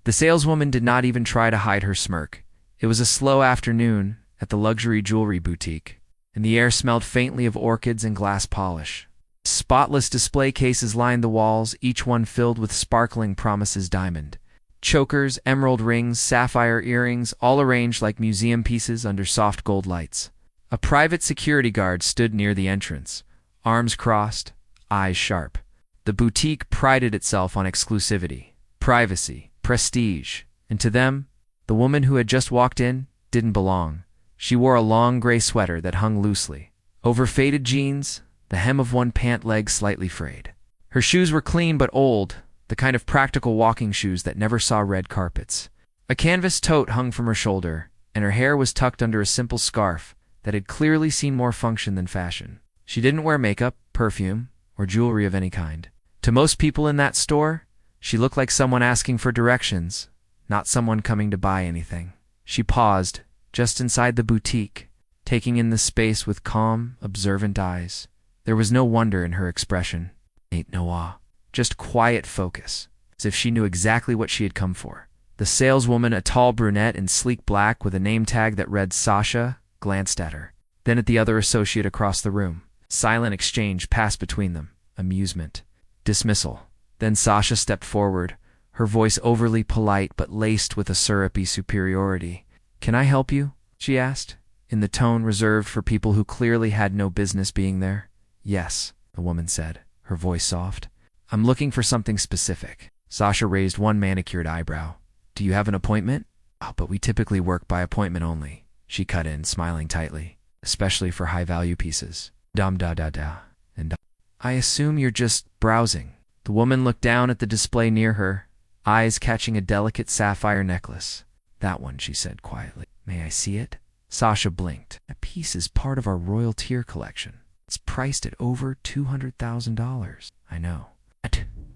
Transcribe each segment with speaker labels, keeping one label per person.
Speaker 1: The saleswoman did not even try to hide her smirk. It was a slow afternoon at the luxury jewelry boutique, and the air smelled faintly of orchids and glass polish. Spotless display cases lined the walls, each one filled with sparkling promises diamond. Chokers, emerald rings, sapphire earrings, all arranged like museum pieces under soft gold lights. A private security guard stood near the entrance, arms crossed, eyes sharp. The boutique prided itself on exclusivity, privacy, prestige, and to them, the woman who had just walked in didn't belong. She wore a long gray sweater that hung loosely over faded jeans, the hem of one pant leg slightly frayed. Her shoes were clean but old, the kind of practical walking shoes that never saw red carpets. A canvas tote hung from her shoulder, and her hair was tucked under a simple scarf that had clearly seen more function than fashion. She didn't wear makeup, perfume, or jewelry of any kind. To most people in that store, she looked like someone asking for directions, not someone coming to buy anything. She paused, just inside the boutique, taking in the space with calm, observant eyes. There was no wonder in her expression. Ain't no awe. Just quiet focus, as if she knew exactly what she had come for. The saleswoman, a tall brunette in sleek black with a name tag that read Sasha, glanced at her, then at the other associate across the room. Silent exchange passed between them. Amusement. Dismissal. Then Sasha stepped forward, her voice overly polite but laced with a syrupy superiority. "Can I help you?" she asked, in the tone reserved for people who clearly had no business being there. "Yes," the woman said, her voice soft. "I'm looking for something specific." Sasha raised one manicured eyebrow. "Do you have an appointment?" "Oh, but we typically work by appointment only," she cut in, smiling tightly. "Especially for high-value pieces." And "I assume you're just browsing." The woman looked down at the display near her, eyes catching a delicate sapphire necklace. "That one," she said quietly. "May I see it?" Sasha blinked. "That piece is part of our Royal Tier collection. It's priced at over $200,000. "I know."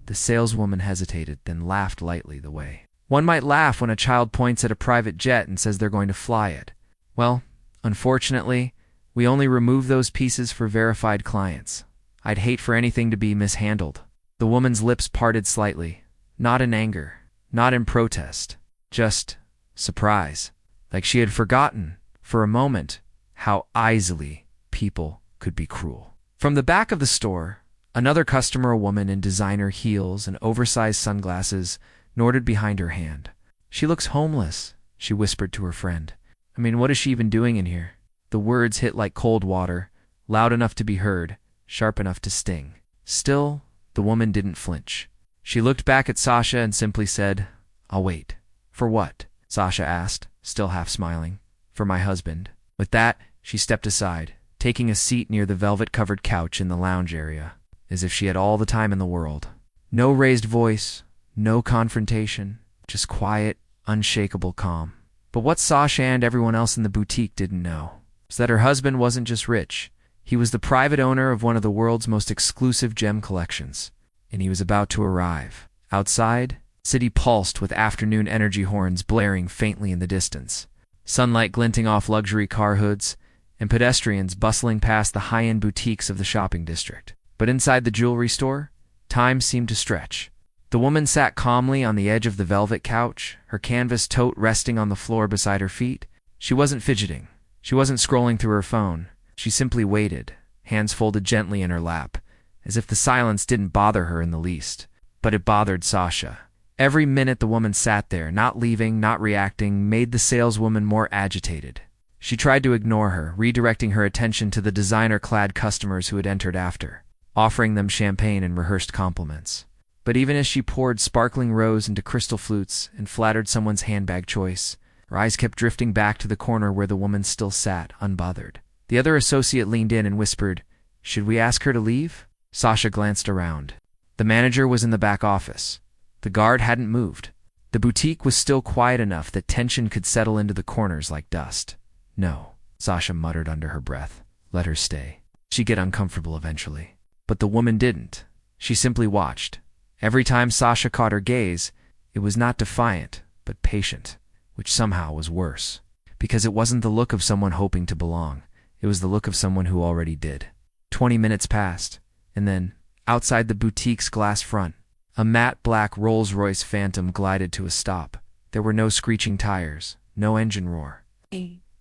Speaker 1: The saleswoman hesitated, then laughed lightly the way one might laugh when a child points at a private jet and says they're going to fly it. "Well, unfortunately, we only remove those pieces for verified clients. I'd hate for anything to be mishandled." The woman's lips parted slightly, not in anger, not in protest, just surprise, like she had forgotten, for a moment, how easily people could be cruel. From the back of the store, another customer, a woman in designer heels and oversized sunglasses, nodded behind her hand. "She looks homeless," she whispered to her friend. "I mean, what is she even doing in here?" The words hit like cold water, loud enough to be heard, sharp enough to sting. Still, the woman didn't flinch. She looked back at Sasha and simply said, "I'll wait." "For what?" Sasha asked, still half smiling. "For my husband." With that, she stepped aside, taking a seat near the velvet-covered couch in the lounge area, as if she had all the time in the world. No raised voice, no confrontation, just quiet, unshakable calm. But what Sasha and everyone else in the boutique didn't know was that her husband wasn't just rich. He was the private owner of one of the world's most exclusive gem collections, and he was about to arrive. Outside, city pulsed with afternoon energy horns blaring faintly in the distance, sunlight glinting off luxury car hoods, and pedestrians bustling past the high-end boutiques of the shopping district. But inside the jewelry store, time seemed to stretch. The woman sat calmly on the edge of the velvet couch, her canvas tote resting on the floor beside her feet. She wasn't fidgeting. She wasn't scrolling through her phone. She simply waited, hands folded gently in her lap, as if the silence didn't bother her in the least. But it bothered Sasha. Every minute the woman sat there, not leaving, not reacting, made the saleswoman more agitated. She tried to ignore her, redirecting her attention to the designer-clad customers who had entered after, offering them champagne and rehearsed compliments. But even as she poured sparkling rose into crystal flutes and flattered someone's handbag choice, her eyes kept drifting back to the corner where the woman still sat, unbothered. The other associate leaned in and whispered, "Should we ask her to leave?" Sasha glanced around. The manager was in the back office. The guard hadn't moved. The boutique was still quiet enough that tension could settle into the corners like dust. "No," Sasha muttered under her breath. "Let her stay. She'd get uncomfortable eventually." But the woman didn't. She simply watched. Every time Sasha caught her gaze, it was not defiant, but patient, which somehow was worse. Because it wasn't the look of someone hoping to belong. It was the look of someone who already did. 20 minutes passed, and then, outside the boutique's glass front, a matte black Rolls-Royce Phantom glided to a stop. There were no screeching tires, no engine roar.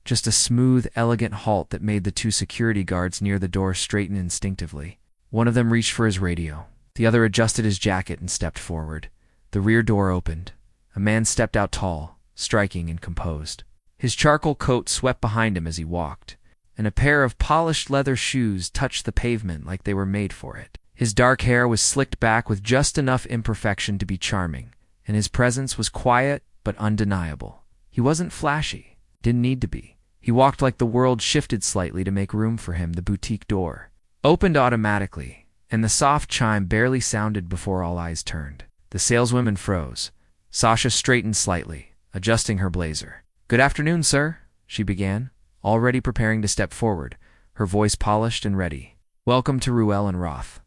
Speaker 1: Just a smooth, elegant halt that made the two security guards near the door straighten instinctively. One of them reached for his radio. The other adjusted his jacket and stepped forward. The rear door opened. A man stepped out tall, striking and composed. His charcoal coat swept behind him as he walked, and a pair of polished leather shoes touched the pavement like they were made for it. His dark hair was slicked back with just enough imperfection to be charming, and his presence was quiet but undeniable. He wasn't flashy, didn't need to be. He walked like the world shifted slightly to make room for him. The boutique door opened automatically, and the soft chime barely sounded before all eyes turned. The saleswoman froze. Sasha straightened slightly, adjusting her blazer. "Good afternoon, sir," she began, already preparing to step forward, her voice polished and ready. "Welcome to Ruel and Roth."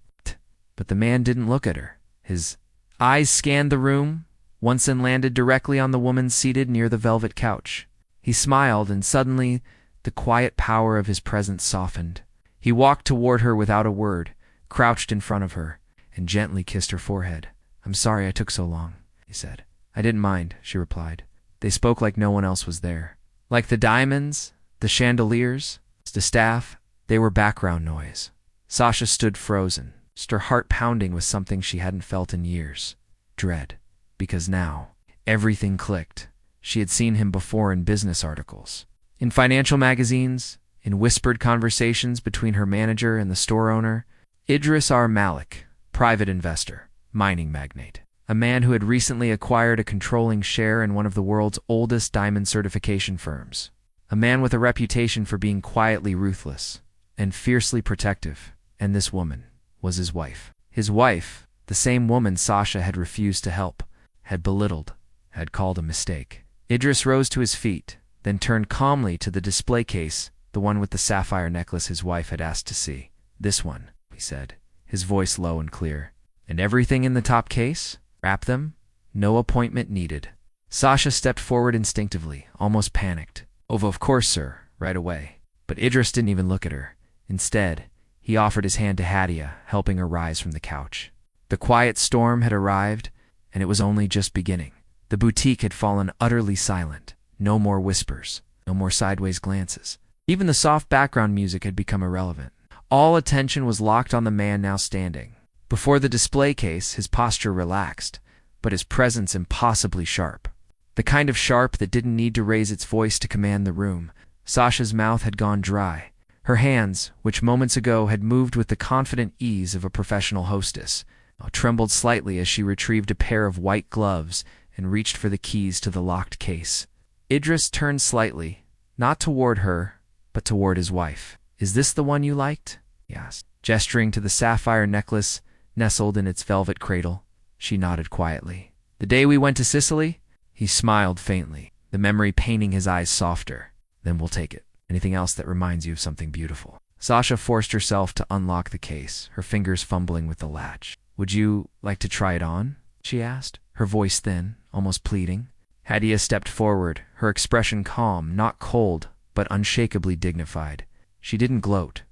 Speaker 1: But the man didn't look at her. His eyes scanned the room, once and landed directly on the woman seated near the velvet couch. He smiled, and suddenly the quiet power of his presence softened. He walked toward her without a word, crouched in front of her, and gently kissed her forehead. "I'm sorry I took so long," he said. "I didn't mind," she replied. They spoke like no one else was there. Like the diamonds, the chandeliers, the staff, they were background noise. Sasha stood frozen, her heart pounding with something she hadn't felt in years. Dread. Because now, everything clicked. She had seen him before in business articles, in financial magazines, in whispered conversations between her manager and the store owner. Idris R. Malik, private investor, mining magnate, a man who had recently acquired a controlling share in one of the world's oldest diamond certification firms. A man with a reputation for being quietly ruthless and fiercely protective. And this woman was his wife. His wife, the same woman Sasha had refused to help, had belittled, had called a mistake. Idris rose to his feet, then turned calmly to the display case, the one with the sapphire necklace his wife had asked to see. "This one," he said, his voice low and clear. "And everything in the top case? Wrap them? No appointment needed." Sasha stepped forward instinctively, almost panicked. "Oh, of course, sir, right away." But Idris didn't even look at her. Instead, he offered his hand to Hadia, helping her rise from the couch. The quiet storm had arrived, and it was only just beginning. The boutique had fallen utterly silent. No more whispers, no more sideways glances. Even the soft background music had become irrelevant. All attention was locked on the man now standing. Before the display case, his posture relaxed, but his presence impossibly sharp. The kind of sharp that didn't need to raise its voice to command the room. Sasha's mouth had gone dry. Her hands, which moments ago had moved with the confident ease of a professional hostess, now trembled slightly as she retrieved a pair of white gloves and reached for the keys to the locked case. Idris turned slightly, not toward her, but toward his wife. "Is this the one you liked?" he asked, gesturing to the sapphire necklace nestled in its velvet cradle. She nodded quietly. "The day we went to Sicily?" He smiled faintly, the memory painting his eyes softer. "Then we'll take it. Anything else that reminds you of something beautiful?" Sasha forced herself to unlock the case, her fingers fumbling with the latch. "Would you like to try it on?" she asked, her voice thin, almost pleading. Hadia stepped forward, her expression calm, not cold, but unshakably dignified. She didn't gloat.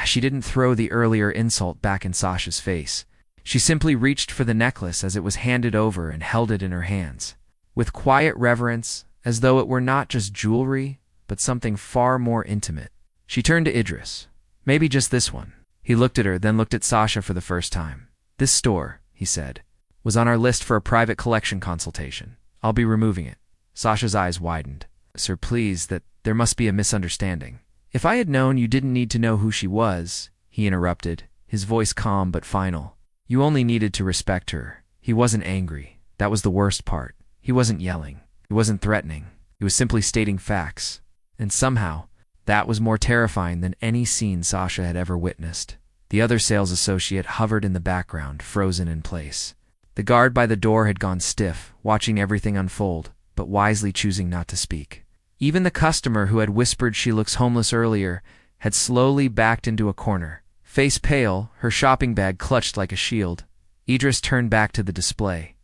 Speaker 1: She didn't throw the earlier insult back in Sasha's face. She simply reached for the necklace as it was handed over and held it in her hands. With quiet reverence, as though it were not just jewelry, but something far more intimate. She turned to Idris. "Maybe just this one." He looked at her, then looked at Sasha for the first time. "This store," he said, "was on our list for a private collection consultation. I'll be removing it." Sasha's eyes widened. "Sir, please, there must be a misunderstanding." "If I had known you didn't need to know who she was," he interrupted, his voice calm but final. "You only needed to respect her." He wasn't angry. That was the worst part. He wasn't yelling. He wasn't threatening. He was simply stating facts. And somehow, that was more terrifying than any scene Sasha had ever witnessed. The other sales associate hovered in the background, frozen in place. The guard by the door had gone stiff, watching everything unfold, but wisely choosing not to speak. Even the customer who had whispered she looks homeless earlier had slowly backed into a corner. Face pale, her shopping bag clutched like a shield, Idris turned back to the display.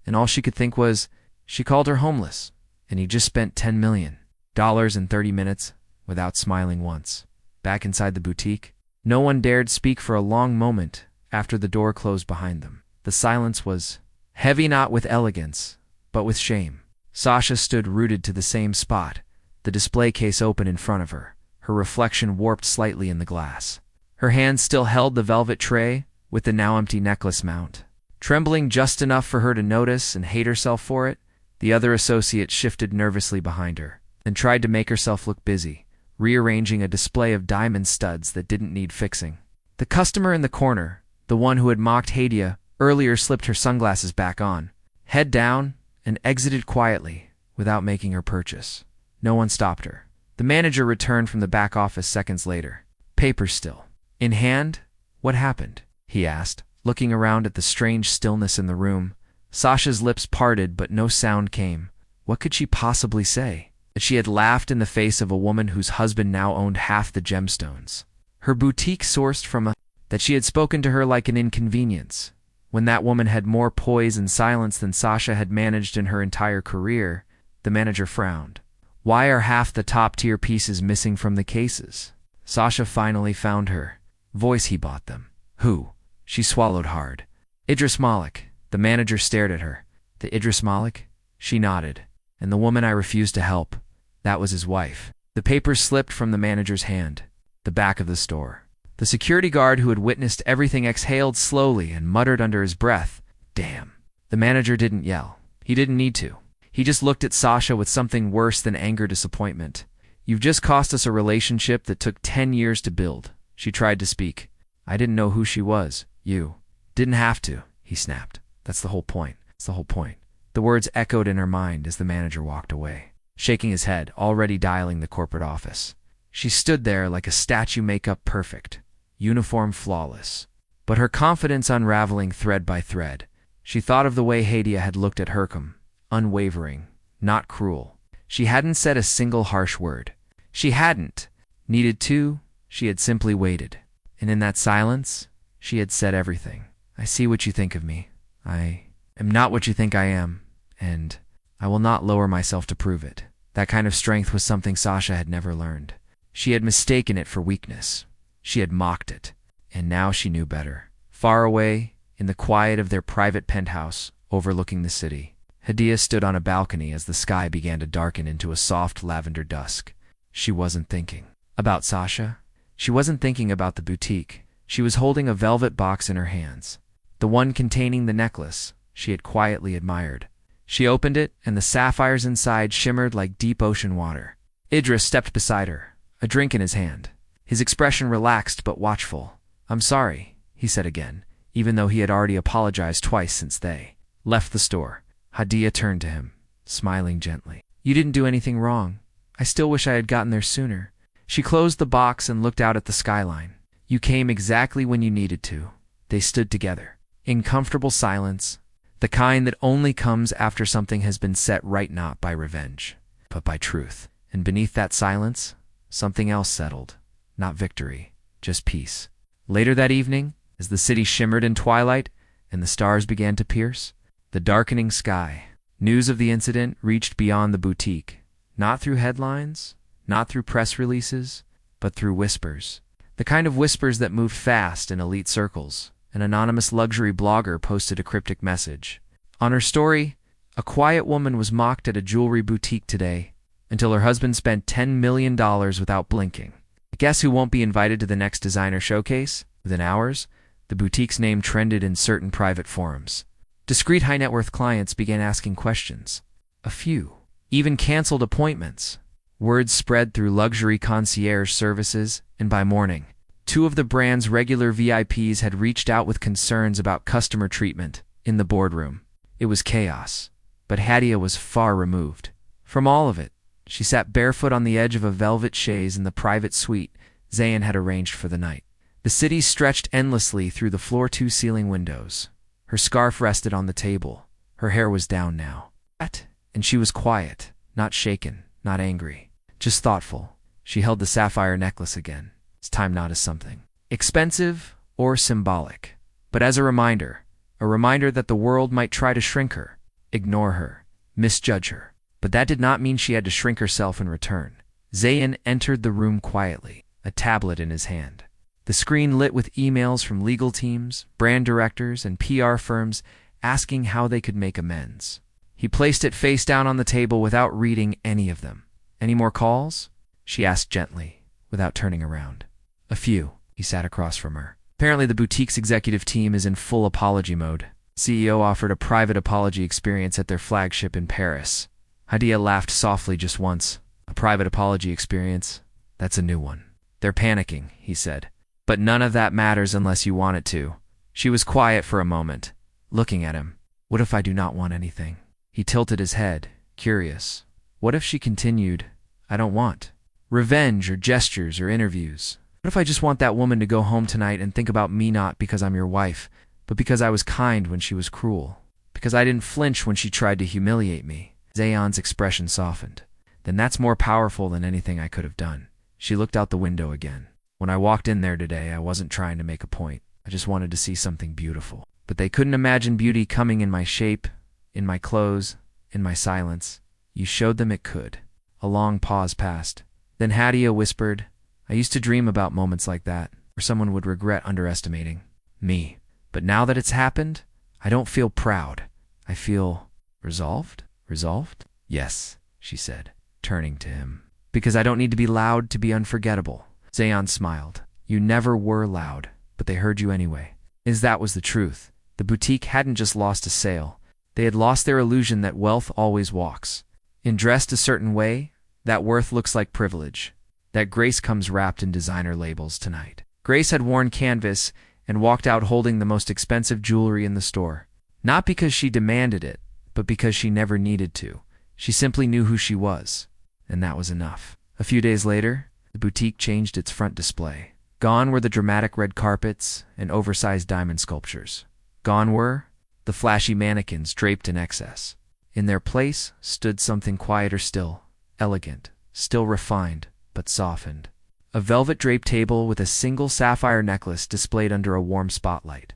Speaker 1: And all she could think was, she called her homeless, and he just spent $10 million in 30 minutes without smiling once. Back inside the boutique, no one dared speak for a long moment after the door closed behind them. The silence was heavy not with elegance, but with shame. Sasha stood rooted to the same spot, the display case open in front of her, her reflection warped slightly in the glass. Her hand still held the velvet tray with the now empty necklace mount. Trembling just enough for her to notice and hate herself for it, the other associate shifted nervously behind her, then tried to make herself look busy, rearranging a display of diamond studs that didn't need fixing. The customer in the corner, the one who had mocked Hadia, earlier slipped her sunglasses back on, head down, and exited quietly, without making her purchase. No one stopped her. The manager returned from the back office seconds later. Papers still in hand? What happened? He asked, looking around at the strange stillness in the room. Sasha's lips parted, but no sound came. What could she possibly say? That she had laughed in the face of a woman whose husband now owned half the gemstones. Her boutique sourced from that she had spoken to her like an inconvenience. When that woman had more poise and silence than Sasha had managed in her entire career, the manager frowned. Why are half the top-tier pieces missing from the cases? Sasha finally found her. Voice he bought them. Who? She swallowed hard. Idris Malik. The manager stared at her. The Idris Malik? She nodded. And the woman I refused to help. That was his wife. The papers slipped from the manager's hand. The back of the store. The security guard who had witnessed everything exhaled slowly and muttered under his breath, "Damn." The manager didn't yell. He didn't need to. He just looked at Sasha with something worse than anger disappointment. You've just cost us a relationship that took 10 years to build. She tried to speak. I didn't know who she was. You didn't have to, he snapped. That's the whole point. That's the whole point. The words echoed in her mind as the manager walked away, shaking his head, already dialing the corporate office. She stood there like a statue, makeup perfect, uniform flawless, but her confidence unraveling thread by thread. She thought of the way Hadia had looked at Hercom, unwavering, not cruel. She hadn't said a single harsh word. She hadn't needed to. She had simply waited. And in that silence, she had said everything. I see what you think of me. I am not what you think I am, and I will not lower myself to prove it. That kind of strength was something Sasha had never learned. She had mistaken it for weakness. She had mocked it, and now she knew better. Far away, in the quiet of their private penthouse overlooking the city, Hadia stood on a balcony as the sky began to darken into a soft lavender dusk. She wasn't thinking about Sasha. She wasn't thinking about the boutique. She was holding a velvet box in her hands, the one containing the necklace she had quietly admired. She opened it, and the sapphires inside shimmered like deep ocean water. Idris stepped beside her, a drink in his hand. His expression relaxed but watchful. I'm sorry, he said again, even though he had already apologized twice since they left the store. Hadia turned to him, smiling gently. You didn't do anything wrong. I still wish I had gotten there sooner. She closed the box and looked out at the skyline. You came exactly when you needed to. They stood together, in comfortable silence, the kind that only comes after something has been set right, not by revenge, but by truth. And beneath that silence, something else settled. Not victory, just peace. Later that evening, as the city shimmered in twilight and the stars began to pierce the darkening sky, news of the incident reached beyond the boutique, not through headlines, not through press releases, but through whispers. The kind of whispers that moved fast in elite circles. An anonymous luxury blogger posted a cryptic message. On her story, a quiet woman was mocked at a jewelry boutique today until her husband spent $10 million without blinking. Guess who won't be invited to the next designer showcase? Within hours, the boutique's name trended in certain private forums. Discreet high-net-worth clients began asking questions. A few even canceled appointments. Words spread through luxury concierge services, and by morning, 2 of the brand's regular VIPs had reached out with concerns about customer treatment in the boardroom. It was chaos, but Hadia was far removed from all of it. She sat barefoot on the edge of a velvet chaise in the private suite Zayn had arranged for the night. The city stretched endlessly through the floor-to-ceiling windows. Her scarf rested on the table. Her hair was down now. And she was quiet, not shaken, not angry, just thoughtful. She held the sapphire necklace again. It's time not as something expensive or symbolic, but as a reminder that the world might try to shrink her, ignore her, misjudge her. But that did not mean she had to shrink herself in return. Zayn entered the room quietly, a tablet in his hand. The screen lit with emails from legal teams, brand directors, and PR firms asking how they could make amends. He placed it face down on the table without reading any of them. "Any more calls?" she asked gently, without turning around. "A few." He sat across from her. Apparently the boutique's executive team is in full apology mode. CEO offered a private apology experience at their flagship in Paris. Hadia laughed softly just once. "A private apology experience? That's a new one." "They're panicking," he said. "But none of that matters unless you want it to." She was quiet for a moment, looking at him. "What if I do not want anything?" He tilted his head, curious. What if she continued, "I don't want revenge or gestures or interviews? What if I just want that woman to go home tonight and think about me not because I'm your wife, but because I was kind when she was cruel? Because I didn't flinch when she tried to humiliate me?" Zayan's expression softened. "Then that's more powerful than anything I could have done." She looked out the window again. "When I walked in there today, I wasn't trying to make a point. I just wanted to see something beautiful. But they couldn't imagine beauty coming in my shape, in my clothes, in my silence. You showed them it could." A long pause passed. Then Hadia whispered, "I used to dream about moments like that, where someone would regret underestimating me. But now that it's happened, I don't feel proud. I feel resolved." "Resolved?" "Yes," she said, turning to him. "Because I don't need to be loud to be unforgettable." Zayan smiled. "You never were loud, but they heard you anyway." That was the truth. The boutique hadn't just lost a sale. They had lost their illusion that wealth always walks. In dressed a certain way, that worth looks like privilege. That Grace comes wrapped in designer labels tonight. Grace had worn canvas and walked out holding the most expensive jewelry in the store. Not because she demanded it, but because she never needed to. She simply knew who she was, and that was enough. A few days later, the boutique changed its front display. Gone were the dramatic red carpets and oversized diamond sculptures. Gone were the flashy mannequins draped in excess. In their place stood something quieter still, elegant, still refined, but softened. A velvet-draped table with a single sapphire necklace displayed under a warm spotlight.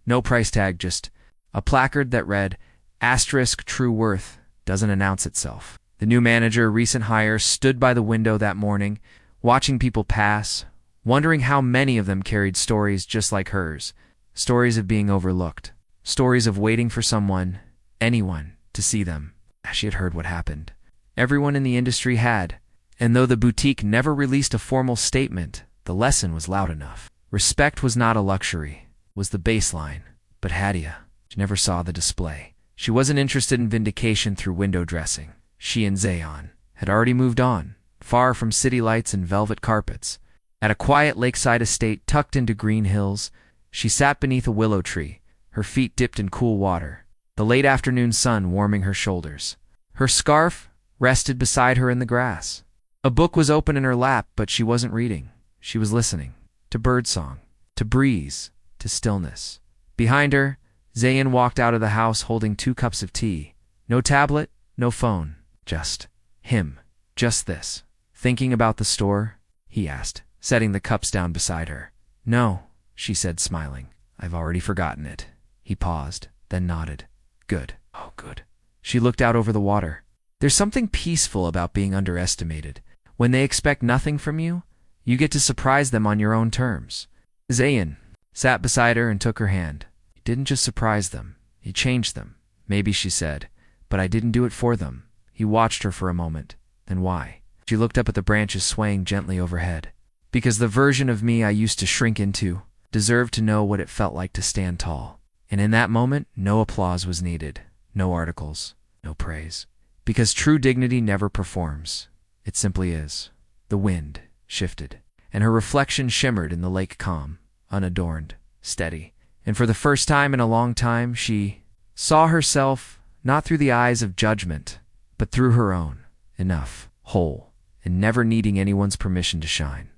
Speaker 1: No price tag, just a placard that read, "Asterisk true worth doesn't announce itself." The new manager, recent hire, stood by the window that morning, watching people pass, wondering how many of them carried stories just like hers. Stories of being overlooked. Stories of waiting for someone, anyone, to see them. She had heard what happened. Everyone in the industry had. And though the boutique never released a formal statement, the lesson was loud enough. Respect was not a luxury, was the baseline. But Hadia, she never saw the display. She wasn't interested in vindication through window dressing. She and Zayan had already moved on, far from city lights and velvet carpets. At a quiet lakeside estate tucked into green hills, she sat beneath a willow tree, her feet dipped in cool water, the late afternoon sun warming her shoulders. Her scarf rested beside her in the grass. A book was open in her lap, but she wasn't reading. She was listening to birdsong, to breeze, to stillness. Behind her, Zayan walked out of the house holding 2 cups of tea. No tablet, no phone, just him, just this. "Thinking about the store?" he asked, setting the cups down beside her. "No," she said, smiling. "I've already forgotten it." He paused, then nodded. "Good. Oh, good." She looked out over the water. There's something peaceful about being underestimated. When they expect nothing from you, you get to surprise them on your own terms. Zayan sat beside her and took her hand. "You didn't just surprise them. You changed them." "Maybe," she said, "but I didn't do it for them." He watched her for a moment. "Then why?" She looked up at the branches swaying gently overhead. "Because the version of me I used to shrink into deserved to know what it felt like to stand tall. And in that moment, no applause was needed, no articles, no praise. Because true dignity never performs. It simply is." The wind shifted, and her reflection shimmered in the lake calm, unadorned, steady. And for the first time in a long time, she saw herself not through the eyes of judgment, but through her own, enough, whole, and never needing anyone's permission to shine.